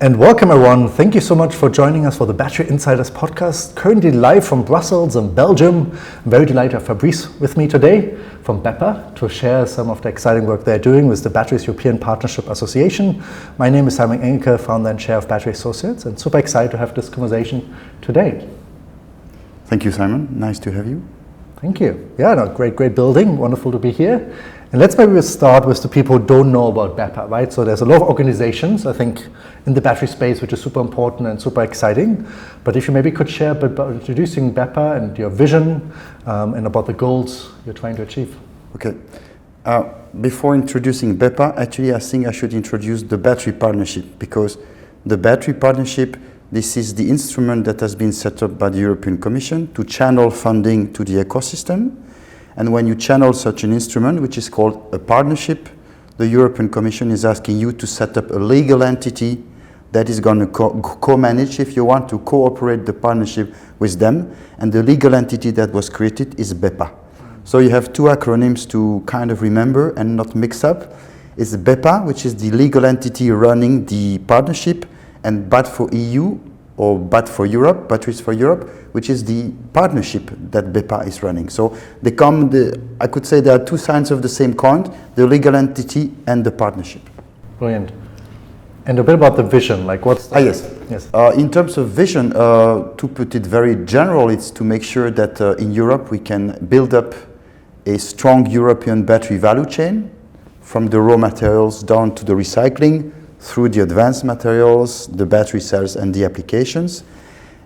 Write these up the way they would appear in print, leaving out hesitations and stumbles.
And welcome everyone. Thank you so much for joining us for the Battery Insiders podcast, currently live from Brussels in Belgium. I'm very delighted to have Fabrice with me today from BEPA to share some of the exciting work they're doing with the Batteries European Partnership Association. My name is Simon Engelke, founder and chair of Battery Associates, and super excited to have this conversation today. Thank you, Simon. Nice to have you. Thank you. Yeah, no, great building. Wonderful to be here. And let's maybe start with the people who don't know about BEPA, right? So there's a lot of organizations, I think, in the battery space, which is super important and super exciting. But if you maybe could share a bit about introducing BEPA and your vision and about the goals you're trying to achieve. Okay. Before introducing BEPA, actually, I think I should introduce the Battery Partnership, because the Battery Partnership, this is the instrument that has been set up by the European Commission to channel funding to the ecosystem. And when you channel such an instrument, which is called a partnership, the European Commission is asking you to set up a legal entity that is going to co-manage, if you want, to cooperate the partnership with them. And the legal entity that was created is BEPA. So you have two acronyms to kind of remember and not mix up. It's BEPA, which is the legal entity running the partnership, and BAT for EU, or BAT for Europe, Batteries for Europe, which is the partnership that BEPA is running. So they come, I could say there are two sides of the same coin, the legal entity and the partnership. Brilliant. And a bit about the vision, like what's the... Yes. In terms of vision, to put it very general, it's to make sure that in Europe we can build up a strong European battery value chain, from the raw materials down to the recycling, through the advanced materials, the battery cells and the applications.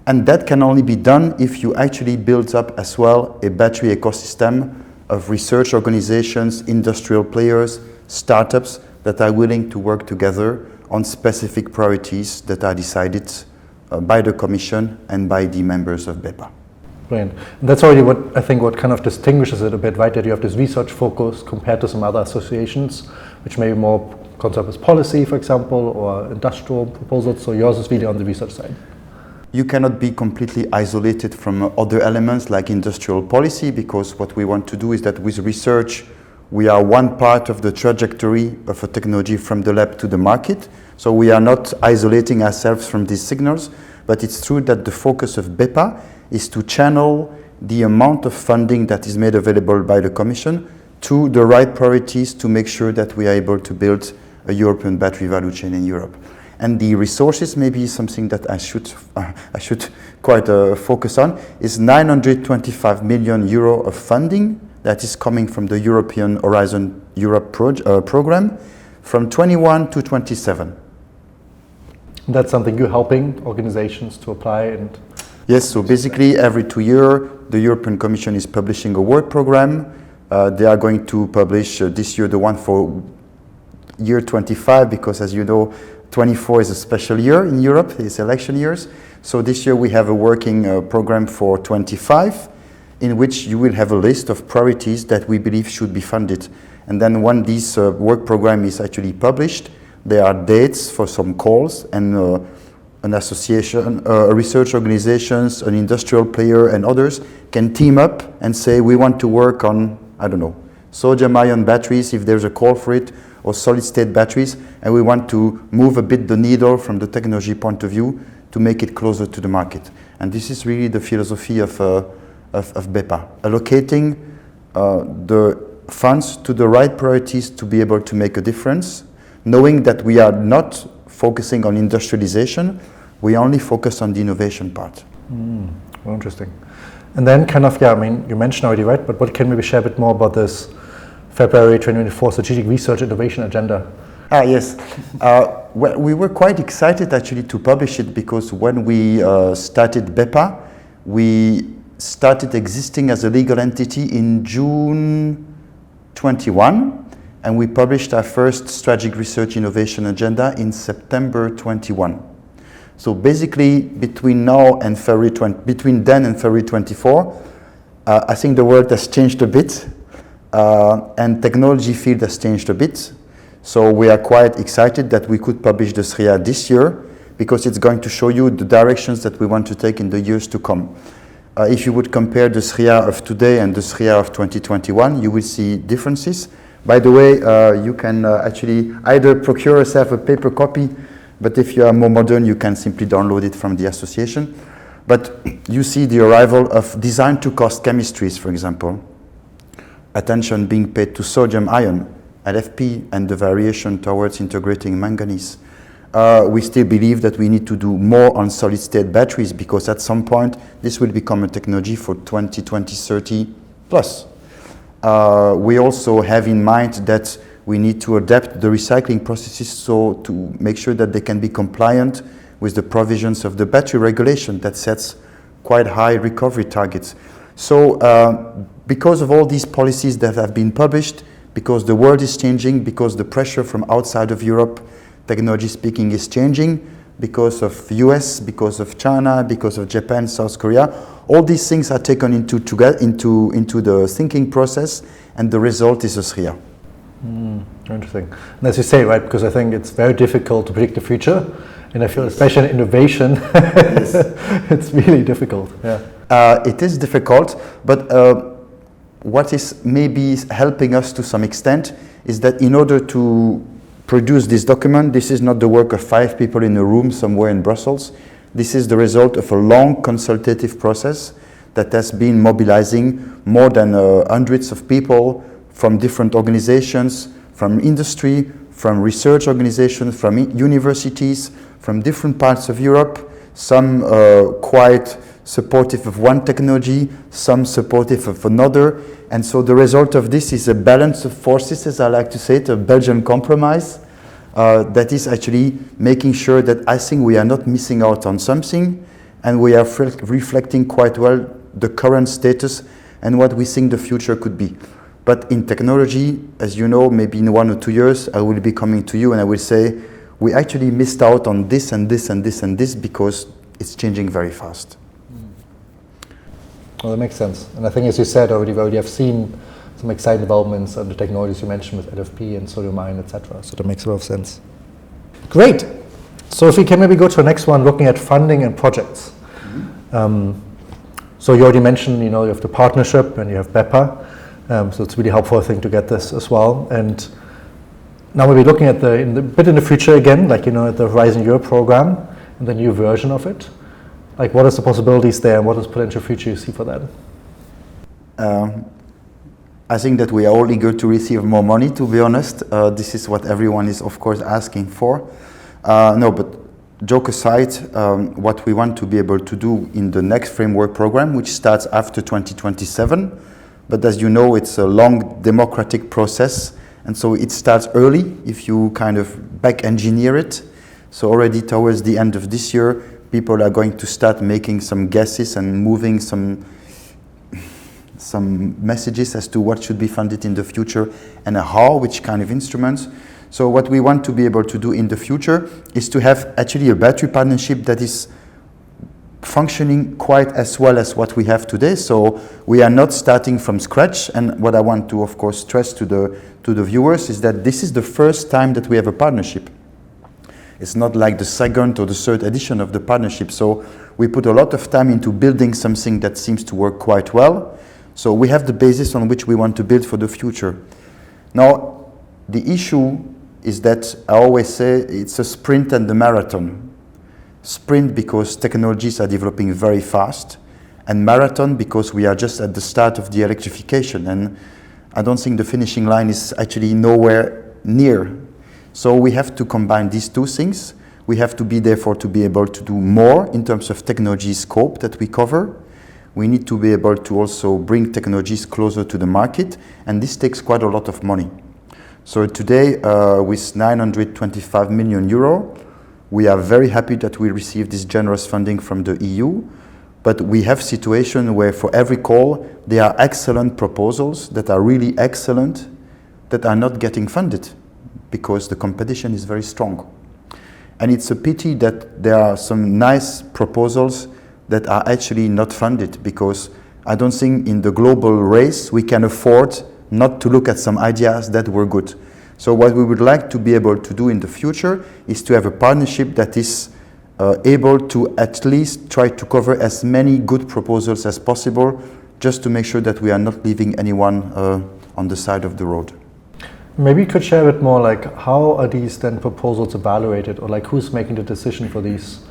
And that can only be done if you actually build up as well a battery ecosystem of research organizations, industrial players, startups that are willing to work together on specific priorities that are decided by the Commission and by the members of BEPA. Brilliant. And that's already what kind of distinguishes it a bit, right? That you have this research focus compared to some other associations, which may be more concerned with policy, for example, or industrial proposals. So yours is really on the research side. You cannot be completely isolated from other elements like industrial policy, because what we want to do is that with research, we are one part of the trajectory of a technology from the lab to the market. So we are not isolating ourselves from these signals, but it's true that the focus of BEPA is to channel the amount of funding that is made available by the Commission to the right priorities to make sure that we are able to build a European battery value chain in Europe. And the resources, maybe something that I should quite focus on, is 925 million euro of funding that is coming from the European Horizon Europe program from 21 to 27. That's something you're helping organizations to apply and... Yes, so basically every 2 years, the European Commission is publishing a work program. They are going to publish this year the one for year 25, because as you know, 24 is a special year in Europe, it's election years. So this year we have a working program for 25, in which you will have a list of priorities that we believe should be funded. And then when this work program is actually published, there are dates for some calls, and an association, research organizations, an industrial player and others can team up and say, we want to work on, I don't know, sodium-ion batteries if there's a call for it, or solid-state batteries, and we want to move a bit the needle from the technology point of view to make it closer to the market. And this is really the philosophy of BEPA, allocating the funds to the right priorities to be able to make a difference, knowing that we are not focusing on industrialization, we only focus on the innovation part. Well, interesting. And then you mentioned already, right? But what can we share a bit more about this February 2024 Strategic Research Innovation Agenda? Yes. Well, we were quite excited actually to publish it, because when we started BEPA, we started existing as a legal entity in June 21, and we published our first Strategic Research Innovation Agenda in September 21. So basically, between then and February 24, I think the world has changed a bit. And technology field has changed a bit. So we are quite excited that we could publish the SRIA this year, because it's going to show you the directions that we want to take in the years to come. If you would compare the SRIA of today and the SRIA of 2021, you will see differences. By the way, you can actually either procure yourself a paper copy But if you are more modern, you can simply download it from the association. But you see the arrival of design to cost chemistries, for example. Attention being paid to sodium ion, LFP, and the variation towards integrating manganese. We still believe that we need to do more on solid state batteries, because at some point this will become a technology for 2020, 30 plus. We also have in mind that we need to adapt the recycling processes so to make sure that they can be compliant with the provisions of the battery regulation that sets quite high recovery targets. So because of all these policies that have been published, because the world is changing, because the pressure from outside of Europe, technology speaking, is changing, because of US, because of China, because of Japan, South Korea, all these things are taken into the thinking process, and the result is a SRIA. Interesting. And as you say, right, because I think it's very difficult to predict the future, and I feel especially in innovation, it's really difficult. Yeah. It is difficult, but what is maybe helping us to some extent is that in order to produce this document, this is not the work of 5 people in a room somewhere in Brussels. This is the result of a long consultative process that has been mobilizing more than hundreds of people from different organizations, from industry, from research organizations, from universities, from different parts of Europe, some quite supportive of one technology, some supportive of another. And so the result of this is a balance of forces, as I like to say it, a Belgian compromise that is actually making sure that I think we are not missing out on something, and we are reflecting quite well the current status and what we think the future could be. But in technology, as you know, maybe in 1 or 2 years, I will be coming to you and I will say, we actually missed out on this and this and this and this because it's changing very fast. Well, that makes sense. And I think, as you said already, we already have seen some exciting developments on the technologies you mentioned with LFP and sodium ion, etc. So that makes a lot of sense. Great. So if we can maybe go to the next one, looking at funding and projects. So you already mentioned, you have the partnership and you have BEPA. So it's really helpful, I think, to get this as well. And now we'll be looking at in the future again, like, at the Horizon Europe program and the new version of it. Like, what is the possibilities there, and what is potential future you see for that? I think that we are all eager to receive more money, to be honest. This is what everyone is, of course, asking for. No, but joke aside, what we want to be able to do in the next framework program, which starts after 2027, but as you know, it's a long democratic process, and so it starts early if you kind of back engineer it. So already towards the end of this year, people are going to start making some guesses and moving some messages as to what should be funded in the future and how, which kind of instruments. So what we want to be able to do in the future is to have actually a battery partnership that is functioning quite as well as what we have today. So we are not starting from scratch. And what I want to, of course, stress to the viewers is that this is the first time that we have a partnership. It's not like the second or the third edition of the partnership. So we put a lot of time into building something that seems to work quite well. So we have the basis on which we want to build for the future. Now, the issue is that I always say it's a sprint and a marathon. Sprint because technologies are developing very fast, and marathon because we are just at the start of the electrification, and I don't think the finishing line is actually nowhere near. So we have to combine these two things. We have to be therefore to be able to do more in terms of technology scope that we cover. We need to be able to also bring technologies closer to the market, and this takes quite a lot of money. So today, with 925 million euro, we are very happy that we received this generous funding from the EU, but we have situations where for every call, there are excellent proposals that are really excellent that are not getting funded because the competition is very strong. And it's a pity that there are some nice proposals that are actually not funded, because I don't think in the global race we can afford not to look at some ideas that were good. So what we would like to be able to do in the future is to have a partnership that is able to at least try to cover as many good proposals as possible, just to make sure that we are not leaving anyone on the side of the road. Maybe you could share a bit more, like how are these then proposals evaluated, or like who's making the decision for these,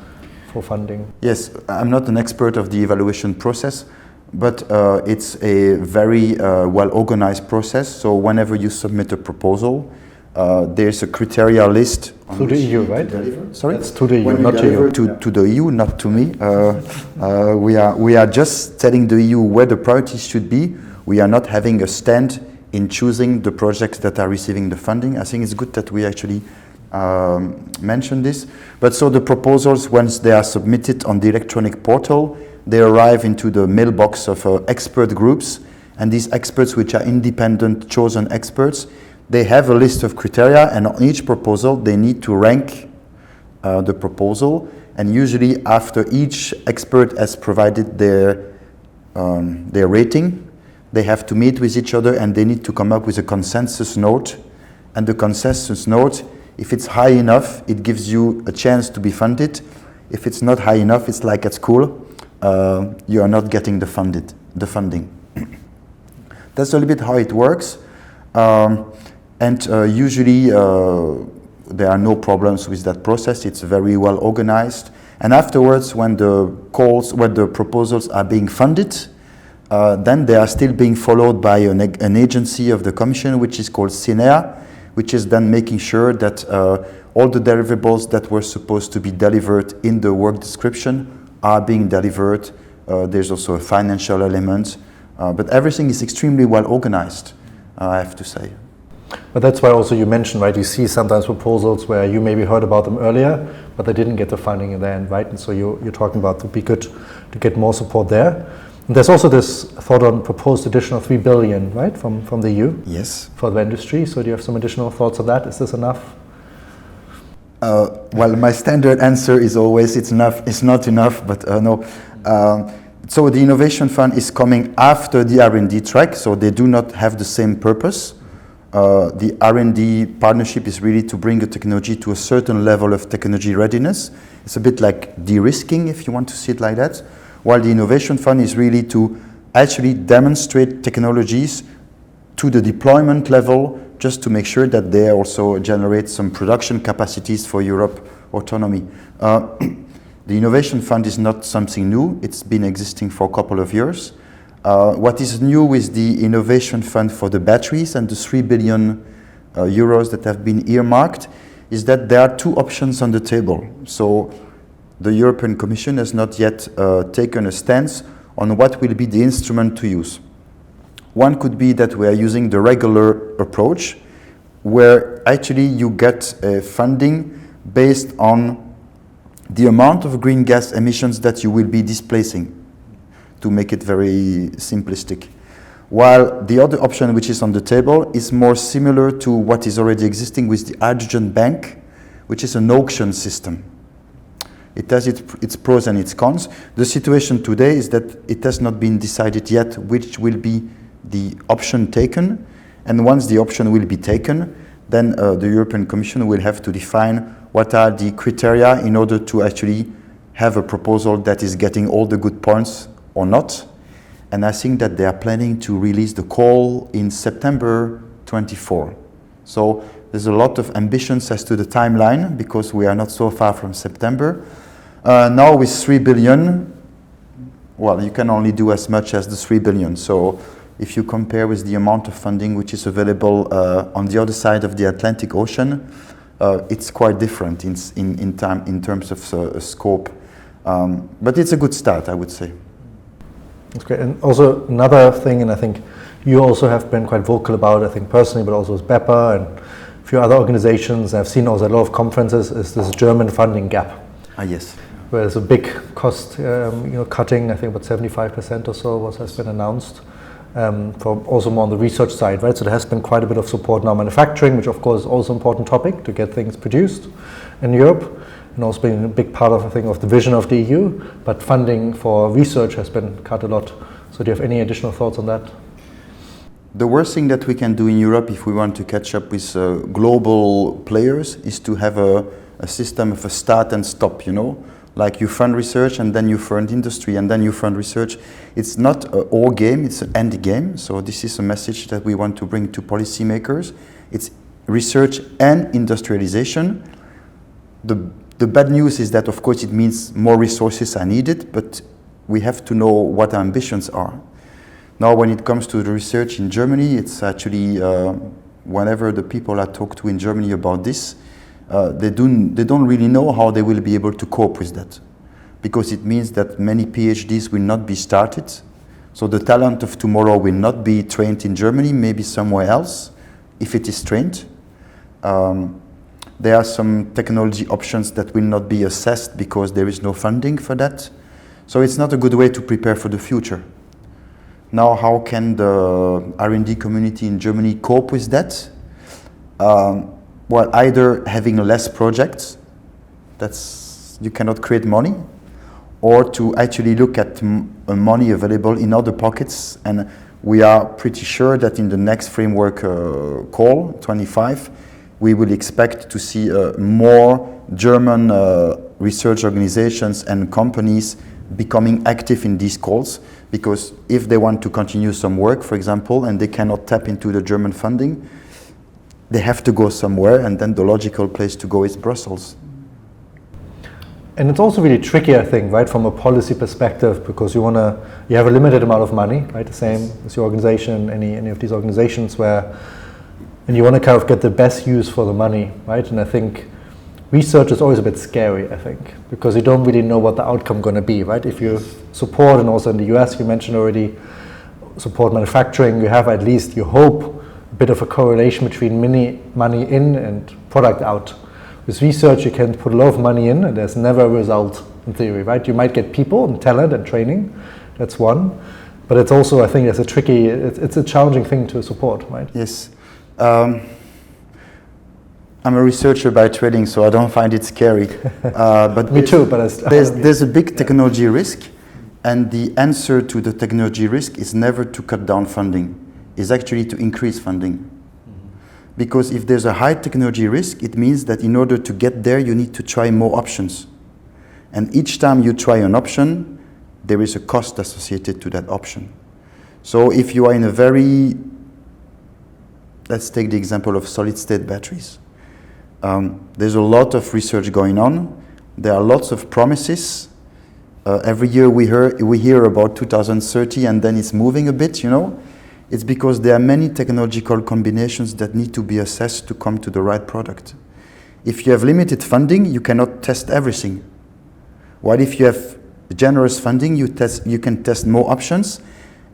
for funding? Yes, I'm not an expert of the evaluation process, but it's a very well-organized process. So whenever you submit a proposal, there's a criteria list. To the EU, right? Sorry? It's to the EU, when not to you. To the EU, not to me. We are just telling the EU where the priorities should be. We are not having a stand in choosing the projects that are receiving the funding. I think it's good that we actually mention this. But so the proposals, once they are submitted on the electronic portal, they arrive into the mailbox of expert groups, and these experts, which are independent chosen experts, they have a list of criteria, and on each proposal they need to rank the proposal, and usually after each expert has provided their rating, they have to meet with each other and they need to come up with a consensus note. And the consensus note, if it's high enough, it gives you a chance to be funded. If it's not high enough, it's like at school, you are not getting the funding. That's a little bit how it works. Usually there are no problems with that process. It's very well organized. And afterwards, when the proposals are being funded, then they are still being followed by an agency of the Commission, which is called SRIA, which is then making sure that all the deliverables that were supposed to be delivered in the work description are being delivered. There's also a financial element, but everything is extremely well organized, I have to say. But that's why also you mentioned, right, you see sometimes proposals where you maybe heard about them earlier, but they didn't get the funding in the end, right? And so you're talking about it would be good to get more support there. And there's also this thought on proposed additional 3 billion, right, from the EU? Yes. For the industry. So do you have some additional thoughts on that? Is this enough? Well, my standard answer is always it's enough. It's not enough, but no. So the innovation fund is coming after the R&D track, so they do not have the same purpose. The R&D partnership is really to bring a technology to a certain level of technology readiness. It's a bit like de-risking, if you want to see it like that. While the innovation fund is really to actually demonstrate technologies to the deployment level, just to make sure that they also generate some production capacities for Europe autonomy. The innovation fund is not something new. It's been existing for a couple of years. What is new with the innovation fund for the batteries and the 3 billion euros that have been earmarked is that there are two options on the table. So the European Commission has not yet taken a stance on what will be the instrument to use. One could be that we are using the regular approach, where actually you get funding based on the amount of green gas emissions that you will be displacing, to make it very simplistic. While the other option which is on the table is more similar to what is already existing with the hydrogen bank, which is an auction system. It has its pros and its cons. The situation today is that it has not been decided yet which will be the option taken. And once the option will be taken, then the European Commission will have to define what are the criteria in order to actually have a proposal that is getting all the good points or not. And I think that they are planning to release the call in September 24. So there's a lot of ambitions as to the timeline, because we are not so far from September. Now with 3 billion, well, you can only do as much as the 3 billion. So if you compare with the amount of funding which is available on the other side of the Atlantic Ocean, it's quite different in terms of scope. But it's a good start, I would say. That's great. And also another thing, and I think you also have been quite vocal about, I think personally, but also with BEPA and a few other organizations, I've seen also a lot of conferences, is this German funding gap. Yes. Where there's a big cost cutting, I think about 75% or so has been announced, for also more on the research side, right? So there has been quite a bit of support now manufacturing, which of course is also an important topic to get things produced in Europe, and also being a big part of, I think, of the vision of the EU, but funding for research has been cut a lot. So do you have any additional thoughts on that? The worst thing that we can do in Europe if we want to catch up with global players is to have a system of a start and stop, Like you fund research and then you fund industry and then you fund research. It's not an or game, it's an and game. So this is a message that we want to bring to policymakers. It's research and industrialization. The bad news is that, of course, it means more resources are needed, but we have to know what our ambitions are. Now, when it comes to the research in Germany, it's actually, whenever the people I talk to in Germany about this, they don't really know how they will be able to cope with that, because it means that many PhDs will not be started. So the talent of tomorrow will not be trained in Germany, maybe somewhere else, if it is trained. There are some technology options that will not be assessed because there is no funding for that. So it's not a good way to prepare for the future. Now, how can the R&D community in Germany cope with that? Well, either having less projects, you cannot create money, or to actually look at money available in other pockets. And we are pretty sure that in the next framework call, 25, we will expect to see more German research organizations and companies becoming active in these calls, because if they want to continue some work, for example, and they cannot tap into the German funding, they have to go somewhere, and then the logical place to go is Brussels. And it's also really tricky, I think, right, from a policy perspective, because you have a limited amount of money, right, the same as your organization, any of these organizations and you want to kind of get the best use for the money, right? And I think research is always a bit scary, I think, because you don't really know what the outcome going to be, right? If you support, and also in the US, you mentioned already, support manufacturing, you have at least, you hope, a bit of a correlation between money in and product out. With research, you can put a lot of money in, and there's never a result in theory, right? You might get people and talent and training, that's one. But it's also, I think, it's a challenging thing to support, right? Yes. I'm a researcher by training, so I don't find it scary. But Me too, but there's a big technology risk, and the answer to the technology risk is never to cut down funding, is actually to increase funding. Mm-hmm. Because if there's a high technology risk, it means that in order to get there, you need to try more options. And each time you try an option, there is a cost associated to that option. So if you are in a let's take the example of solid-state batteries. There's a lot of research going on. There are lots of promises. Every year we hear about 2030, and then it's moving a bit, It's because there are many technological combinations that need to be assessed to come to the right product. If you have limited funding, you cannot test everything. While if you have generous funding, you can test more options,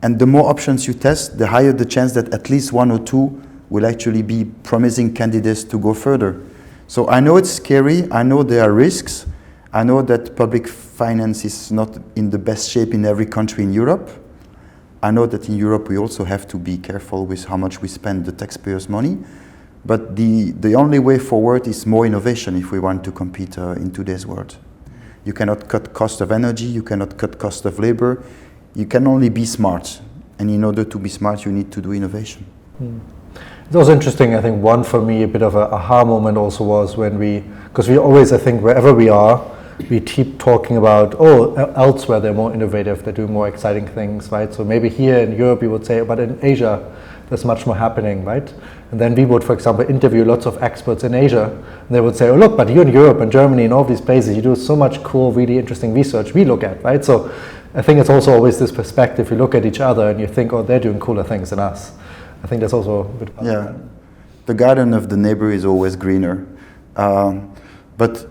and the more options you test, the higher the chance that at least one or two will actually be promising candidates to go further. So I know it's scary, I know there are risks, I know that public finance is not in the best shape in every country in Europe. I know that in Europe we also have to be careful with how much we spend the taxpayers' money, but the only way forward is more innovation if we want to compete in today's world. You cannot cut cost of energy, you cannot cut cost of labor, you can only be smart, and in order to be smart you need to do innovation. It was interesting, I think one for me, a bit of a aha moment also was because we always, I think, wherever we are, we keep talking about, elsewhere they're more innovative, they're doing more exciting things, right? So maybe here in Europe you would say, but in Asia there's much more happening, right? And then we would, for example, interview lots of experts in Asia, and they would say, look, but you in Europe and Germany and all these places, you do so much cool, really interesting research we look at, right? So I think it's also always this perspective, you look at each other and you think, they're doing cooler things than us. I think that's also a bit part of that. The garden of the neighbor is always greener. But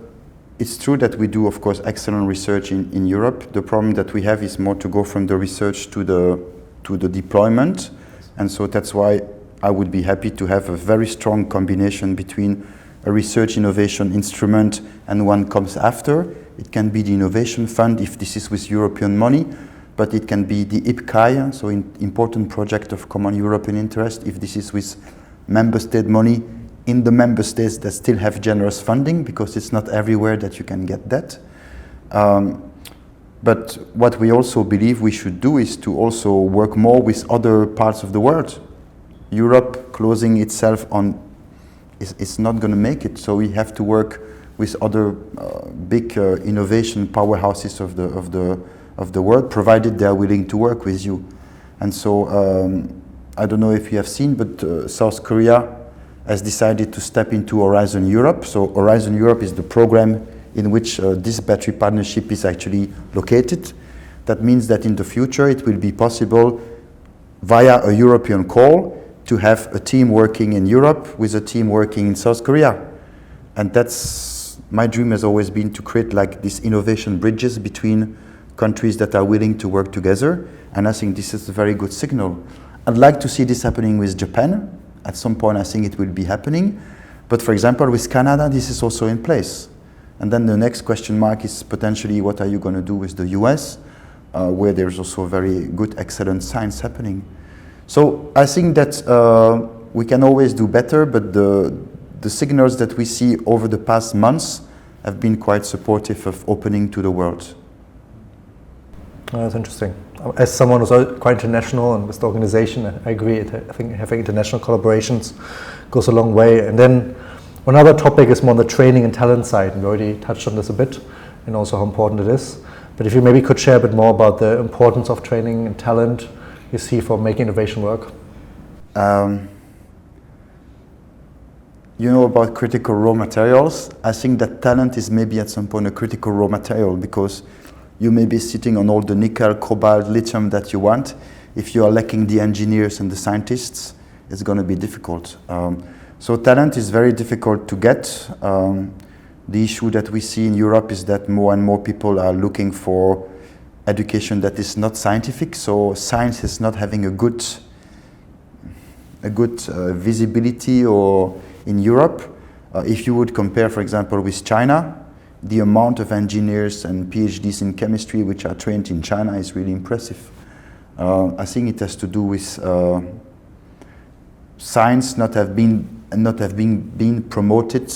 it's true that we do, of course, excellent research in Europe. The problem that we have is more to go from the research to the deployment. And so that's why I would be happy to have a very strong combination between a research innovation instrument and one comes after. It can be the innovation fund if this is with European money, but it can be the IPCEI, so important project of common European interest, if this is with member state money in the member states that still have generous funding, because it's not everywhere that you can get that. But what we also believe we should do is to also work more with other parts of the world. Europe closing itself on is not going to make it, so we have to work with other big innovation powerhouses of the world, provided they are willing to work with you. And so I don't know if you have seen, but South Korea has decided to step into Horizon Europe. So Horizon Europe is the program in which this battery partnership is actually located. That means that in the future it will be possible via a European call to have a team working in Europe with a team working in South Korea. And that's, my dream has always been to create like these innovation bridges between countries that are willing to work together. And I think this is a very good signal. I'd like to see this happening with Japan. At some point I think it will be happening. But for example, with Canada, this is also in place. And then the next question mark is potentially what are you going to do with the US, where there's also very good, excellent science happening. So I think that we can always do better, but the signals that we see over the past months have been quite supportive of opening to the world. That's interesting. As someone who's quite international and with the organization, I agree. I think having international collaborations goes a long way. And then one other topic is more on the training and talent side. And we already touched on this a bit and also how important it is. But if you maybe could share a bit more about the importance of training and talent you see for making innovation work. You know about critical raw materials. I think that talent is maybe at some point a critical raw material, because you may be sitting on all the nickel, cobalt, lithium that you want. If you are lacking the engineers and the scientists, it's going to be difficult. So talent is very difficult to get. The issue that we see in Europe is that more and more people are looking for education that is not scientific. So science is not having a good visibility or in Europe. If you would compare, for example, with China, the amount of engineers and PhDs in chemistry which are trained in China is really impressive. I think it has to do with science not having been promoted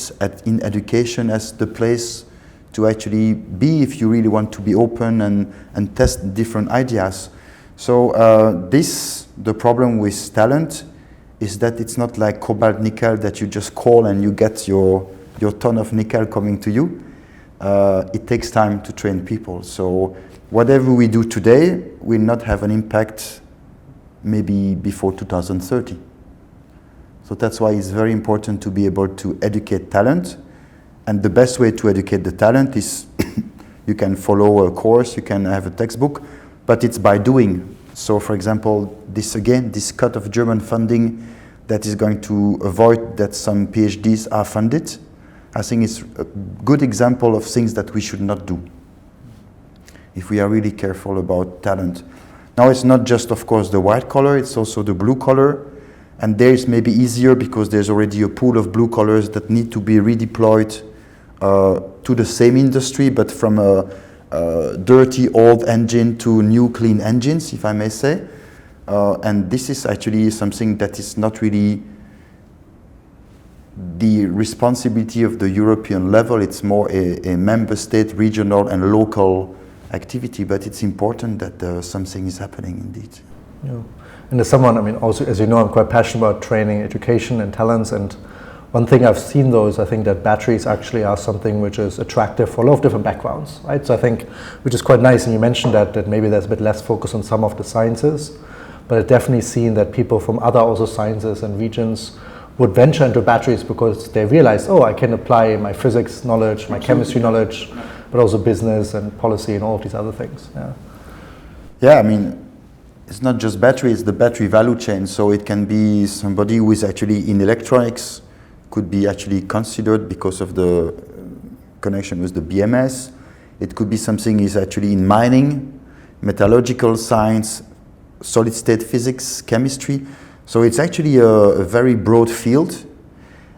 in education as the place to actually be if you really want to be open and test different ideas. So the problem with talent is that it's not like cobalt nickel that you just call and you get your ton of nickel coming to you. It takes time to train people. So whatever we do today will not have an impact maybe before 2030. So that's why it's very important to be able to educate talent. And the best way to educate the talent is you can follow a course, you can have a textbook, but it's by doing. So for example, this cut of German funding that is going to avoid that some PhDs are funded, I think it's a good example of things that we should not do if we are really careful about talent. Now it's not just, of course, the white collar, it's also the blue collar. And there it's maybe easier because there's already a pool of blue collars that need to be redeployed to the same industry, but from a dirty old engine to new clean engines, if I may say. And this is actually something that is not really the responsibility of the European level. It's more a member state, regional and local activity, but it's important that something is happening indeed. Yeah. And as someone, I mean, also, as you know, I'm quite passionate about training, education and talents. And one thing I've seen though is I think that batteries actually are something which is attractive for a lot of different backgrounds, right? So I think, which is quite nice. And you mentioned that maybe there's a bit less focus on some of the sciences, but I've definitely seen that people from other also sciences and regions would venture into batteries because they realize, oh, I can apply my physics knowledge, my chemistry knowledge, but also business and policy and all of these other things. Yeah. Yeah, I mean, it's not just battery, it's the battery value chain. So it can be somebody who is actually in electronics, could be actually considered because of the connection with the BMS. It could be something is actually in mining, metallurgical science, solid state physics, chemistry. So it's actually a very broad field.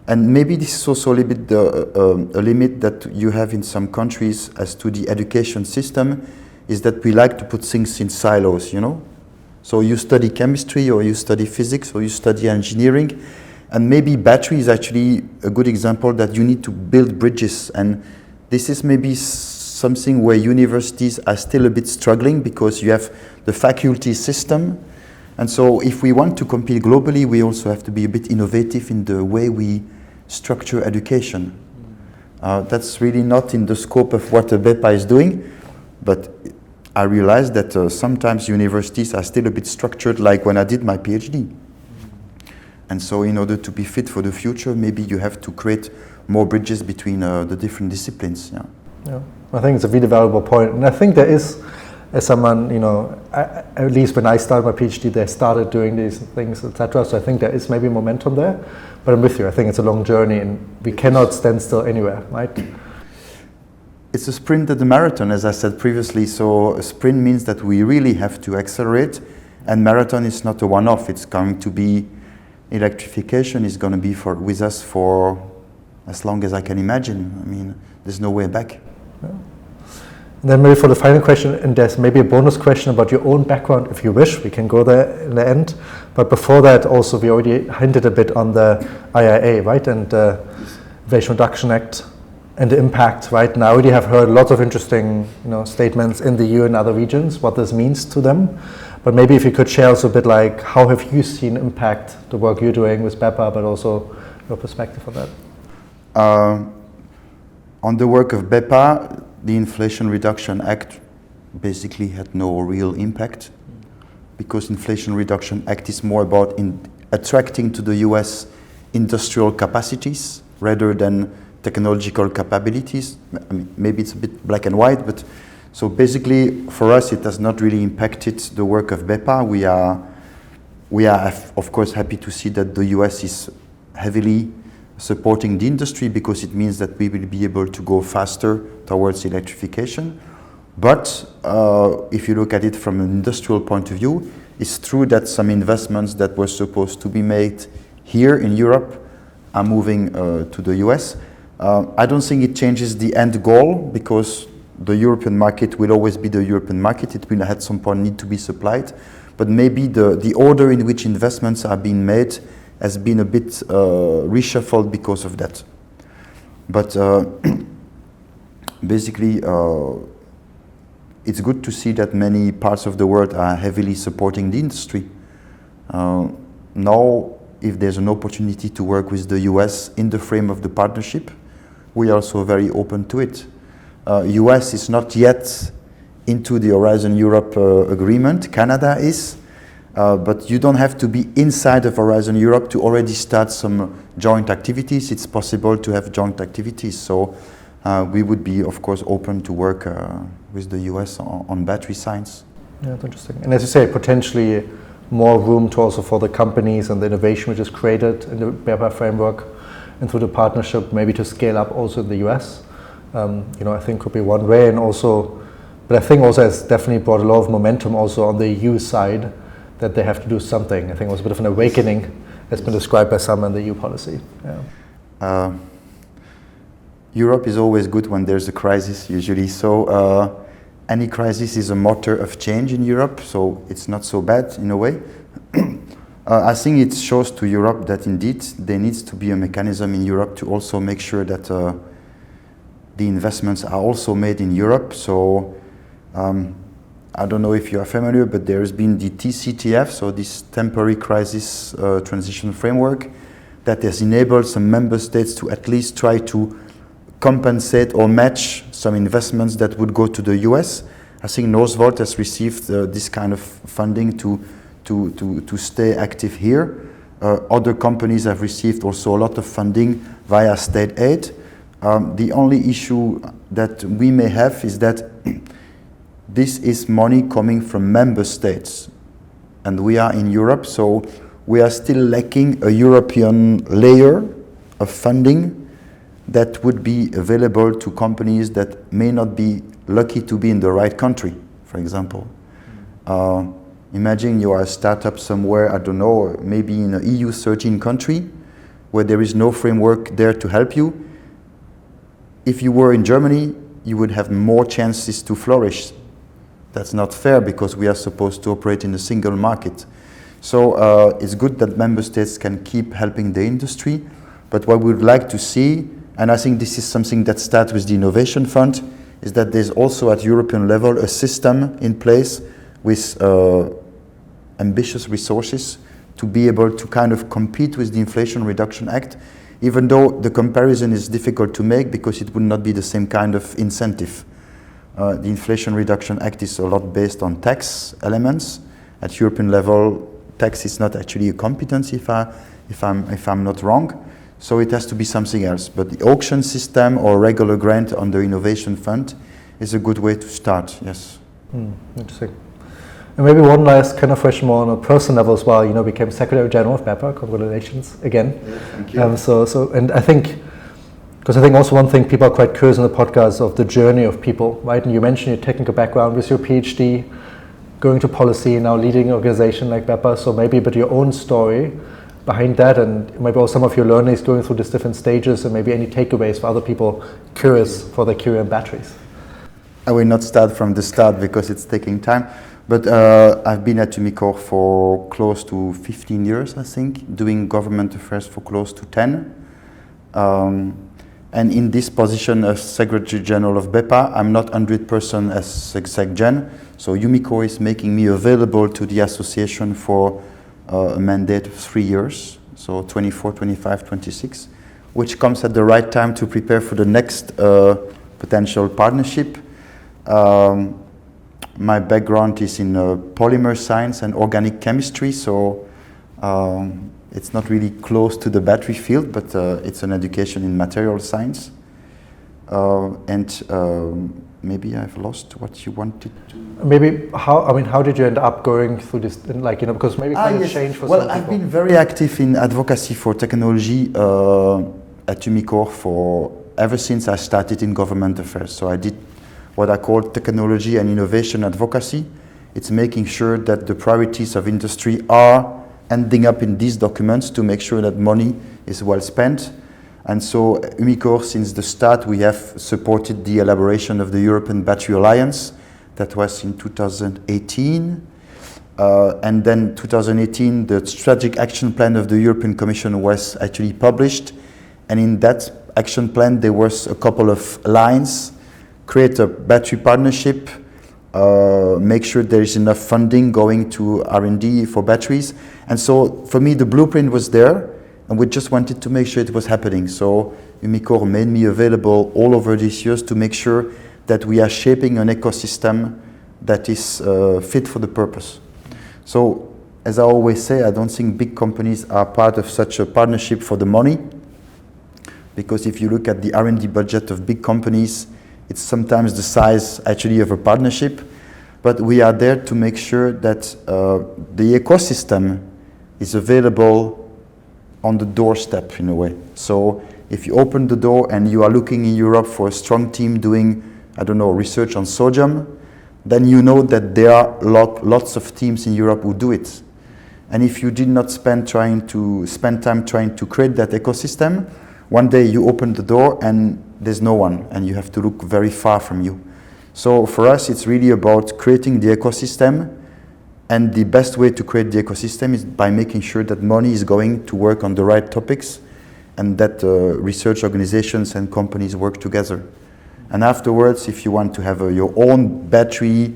And maybe this is also a little bit a limit that you have in some countries as to the education system, is that we like to put things in silos, you know? So you study chemistry or you study physics or you study engineering, and maybe battery is actually a good example that you need to build bridges. And this is maybe something where universities are still a bit struggling because you have the faculty system. And so if we want to compete globally, we also have to be a bit innovative in the way we structure education. That's really not in the scope of what BEPA is doing, but I realized that sometimes universities are still a bit structured like when I did my PhD. And so in order to be fit for the future, maybe you have to create more bridges between the different disciplines. Yeah. Yeah, I think it's a really valuable point. And I think there is, as someone, at least when I started my PhD, they started doing these things, etc. So I think there is maybe momentum there. But I'm with you. I think it's a long journey and we cannot stand still anywhere, right? It's a sprint and a marathon, as I said previously. So a sprint means that we really have to accelerate, and marathon is not a one-off. It's going to be, electrification is going to be with us for as long as I can imagine. I mean, there's no way back. Yeah. And then maybe for the final question, and there's maybe a bonus question about your own background, if you wish, we can go there in the end. But before that, also, we already hinted a bit on the IIA, right, and the Inflation Reduction Act and the impact, right? And I already have heard lots of interesting, statements in the EU and other regions, what this means to them. But maybe if you could share also a bit like, how have you seen impact the work you're doing with BEPA, but also your perspective on that? On the work of BEPA, the Inflation Reduction Act basically had no real impact, because Inflation Reduction Act is more about attracting to the US industrial capacities rather than technological capabilities. I mean, maybe it's a bit black and white, but so basically for us it has not really impacted the work of BEPA. We are of course happy to see that the US is heavily supporting the industry, because it means that we will be able to go faster towards electrification. But if you look at it from an industrial point of view, it's true that some investments that were supposed to be made here in Europe are moving to the US. I don't think it changes the end goal, because the European market will always be the European market. It will at some point need to be supplied. But maybe the order in which investments are being made has been a bit reshuffled because of that. But basically, it's good to see that many parts of the world are heavily supporting the industry. Now, if there's an opportunity to work with the US in the frame of the partnership, we are also very open to it. US is not yet into the Horizon Europe agreement. Canada is. But you don't have to be inside of Horizon Europe to already start some joint activities. It's possible to have joint activities. So we would be, of course, open to work with the US on battery science. Yeah, that's interesting. And as you say, potentially more room to also for the companies and the innovation which is created in the BEPA framework and through the partnership, maybe to scale up also in the US. I think could be one way. And also, but I think also it's definitely brought a lot of momentum also on the EU side, that they have to do something. I think it was a bit of an awakening, as been described by some in the EU policy. Yeah. Europe is always good when there's a crisis, usually. So any crisis is a motor of change in Europe, so it's not so bad in a way. I think it shows to Europe that indeed there needs to be a mechanism in Europe to also make sure that the investments are also made in Europe. So I don't know if you are familiar, but there has been the TCTF, so this temporary crisis transition framework, that has enabled some member states to at least try to compensate or match some investments that would go to the US. I think Northvolt has received this kind of funding to stay active here. Other companies have received also a lot of funding via state aid. The only issue that we may have is that this is money coming from member states, and we are in Europe, so we are still lacking a European layer of funding that would be available to companies that may not be lucky to be in the right country, for example. Imagine you are a startup somewhere, I don't know, maybe in an EU 13 country, where there is no framework there to help you. If you were in Germany, you would have more chances to flourish. That's not fair, because we are supposed to operate in a single market. So it's good that member states can keep helping the industry, but what we would like to see, and I think this is something that starts with the Innovation Fund, is that there's also at European level a system in place with ambitious resources to be able to kind of compete with the Inflation Reduction Act even though the comparison is difficult to make because it would not be the same kind of incentive. The Inflation Reduction Act is a lot based on tax elements. At European level, tax is not actually a competence, if I'm not wrong. So it has to be something else. But the auction system or regular grant on the innovation fund is a good way to start, yes. Interesting. And maybe one last kind of question more on a personal level as well. You became Secretary General of BEPA. Congratulations again. Yeah, thank you. And I think, because I think also one thing people are quite curious in the podcast of the journey of people, right? And you mentioned your technical background with your PhD, going to policy, now leading an organization like BEPA. So maybe a bit your own story behind that, and maybe also some of your learnings going through these different stages, and maybe any takeaways for other people curious for their career in batteries. I will not start from the start because it's taking time. But I've been at Umicore for close to 15 years, I think, doing government affairs for close to 10. And in this position as Secretary General of BEPA, I'm not 100% as Sec Gen. So Umicore is making me available to the association for a mandate of 3 years, so 24, 25, 26, which comes at the right time to prepare for the next potential partnership. My background is in polymer science and organic chemistry, so it's not really close to the battery field, but it's an education in material science. Maybe I've lost what you wanted to. Maybe how did you end up going through this? Because maybe kind of change for some people. Well, I've been very active in advocacy for technology at Umicore ever since I started in government affairs. So I did what I call technology and innovation advocacy. It's making sure that the priorities of industry are ending up in these documents to make sure that money is well spent. And so Umicore, since the start, we have supported the elaboration of the European Battery Alliance. That was in 2018. And then 2018, the Strategic Action Plan of the European Commission was actually published. And in that action plan, there was a couple of lines: create a battery partnership, make sure there is enough funding going to R&D for batteries. And so for me, the blueprint was there, and we just wanted to make sure it was happening. So Umicore made me available all over these years to make sure that we are shaping an ecosystem that is fit for the purpose. So as I always say, I don't think big companies are part of such a partnership for the money, because if you look at the R&D budget of big companies, it's sometimes the size actually of a partnership. But we are there to make sure that the ecosystem is available on the doorstep in a way. So if you open the door and you are looking in Europe for a strong team doing, research on sodium, then you know that there are lots of teams in Europe who do it. And if you did not spend time trying to create that ecosystem, one day you open the door and there's no one, and you have to look very far from you. So for us, it's really about creating the ecosystem, and the best way to create the ecosystem is by making sure that money is going to work on the right topics, and that research organizations and companies work together. And afterwards, if you want to have your own battery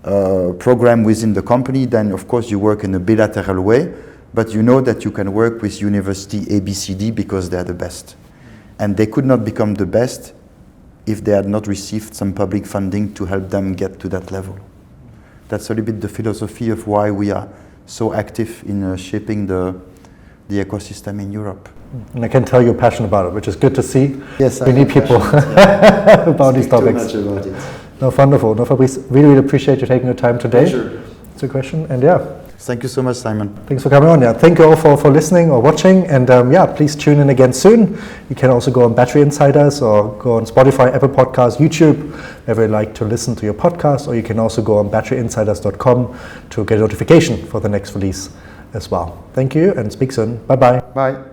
program within the company, then of course you work in a bilateral way, but you know that you can work with university ABCD because they're the best. And they could not become the best if they had not received some public funding to help them get to that level. That's a little bit the philosophy of why we are so active in shaping the ecosystem in Europe. And I can tell you're passionate about it, which is good to see. Yes, we need people about these topics. Too much about it. No, wonderful. No, Fabrice, really appreciate you taking the time today. Sure. It's a question, and yeah. Thank you so much, Simon. Thanks for coming on. Yeah, thank you all for listening or watching, and please tune in again soon. You can also go on Battery Insiders or go on Spotify, Apple Podcasts, YouTube, wherever you like to listen to your podcast, or you can also go on batteryinsiders.com to get a notification for the next release as well. Thank you, and speak soon. Bye-bye. Bye.